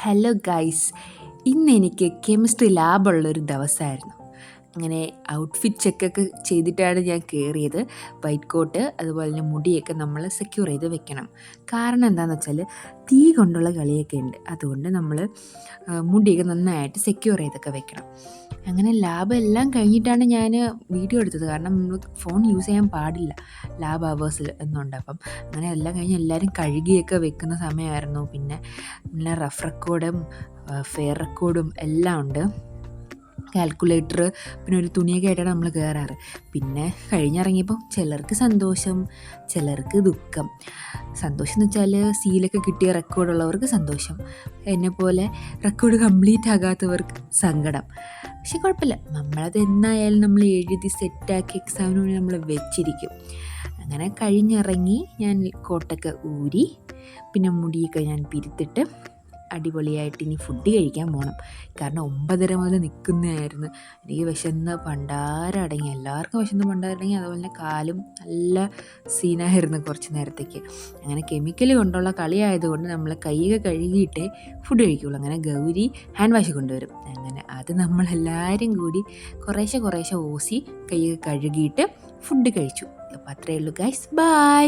Hello guys, ഇന്നെനിക്ക് chemistry ലാബുള്ളൊരു ദിവസമായിരുന്നു. അങ്ങനെ ഔട്ട്ഫിറ്റ് ചെക്കൊക്കെ ചെയ്തിട്ടാണ് ഞാൻ കയറിയത്. വൈറ്റ് കോട്ട് അതുപോലെ തന്നെ മുടിയൊക്കെ നമ്മൾ സെക്യൂർ ചെയ്ത് വെക്കണം. കാരണം എന്താണെന്ന് വെച്ചാൽ തീ കൊണ്ടുള്ള കളിയൊക്കെ ഉണ്ട്. അതുകൊണ്ട് നമ്മൾ മുടിയൊക്കെ നന്നായിട്ട് സെക്യൂർ ചെയ്തൊക്കെ വെക്കണം. അങ്ങനെ ലാബ് എല്ലാം കഴിഞ്ഞിട്ടാണ് ഞാൻ വീഡിയോ എടുത്തത്. കാരണം നമ്മൾ ഫോൺ യൂസ് ചെയ്യാൻ പാടില്ല ലാബ് അവേഴ്സിൽ എന്നുണ്ട്. അപ്പം അങ്ങനെ എല്ലാം കഴിഞ്ഞ് എല്ലാവരും കഴുകിയൊക്കെ വെക്കുന്ന സമയമായിരുന്നു. പിന്നെ റഫ് റെക്കോർഡും ഫെയർ റെക്കോർഡും എല്ലാം ഉണ്ട്. കാൽക്കുലേറ്റർ പിന്നെ ഒരു തുണിയൊക്കെ ആയിട്ടാണ് നമ്മൾ കയറാറ്. പിന്നെ കഴിഞ്ഞിറങ്ങിയപ്പോൾ ചിലർക്ക് സന്തോഷം, ചിലർക്ക് ദുഃഖം. സന്തോഷം എന്ന് വെച്ചാൽ സീലൊക്കെ കിട്ടിയ റെക്കോർഡുള്ളവർക്ക് സന്തോഷം, എന്നെപ്പോലെ റെക്കോർഡ് കംപ്ലീറ്റ് ആകാത്തവർക്ക് സങ്കടം. പക്ഷെ കുഴപ്പമില്ല, നമ്മളത് എന്നായാലും നമ്മൾ എഴുതി സെറ്റാക്കി എക്സാമിന് വേണ്ടി നമ്മൾ വെച്ചിരിക്കും. അങ്ങനെ കഴിഞ്ഞിറങ്ങി ഞാൻ കോട്ടൊക്കെ ഊരി പിന്നെ മുടിയൊക്കെ ഞാൻ പിരുത്തിട്ട് അടിപൊളിയായിട്ട് ഇനി ഫുഡ് കഴിക്കാൻ പോകണം. കാരണം 9:30 മുതൽ നിൽക്കുന്നതായിരുന്നു. എനിക്ക് വിശന്ന് പണ്ടാരടങ്ങി, എല്ലാവർക്കും വിശന്ന് പണ്ടാരടങ്ങി. അതുപോലെ തന്നെ കാലും നല്ല സീനായിരുന്നു കുറച്ച് നേരത്തേക്ക്. അങ്ങനെ കെമിക്കൽ കൊണ്ടുള്ള കളിയായതുകൊണ്ട് നമ്മൾ കൈയൊക്കെ കഴുകിയിട്ടേ ഫുഡ് കഴിക്കുകയുള്ളൂ. അങ്ങനെ ഗൗരി ഹാൻഡ് വാഷ് കൊണ്ടുവരും. അങ്ങനെ അത് നമ്മളെല്ലാവരും കൂടി കുറേശ്ശെ ഓസി കൈയൊക്കെ കഴുകിയിട്ട് ഫുഡ് കഴിച്ചു. അപ്പോൾ അത്രയേ ഉള്ളൂ ഗൈസ്, ബൈ.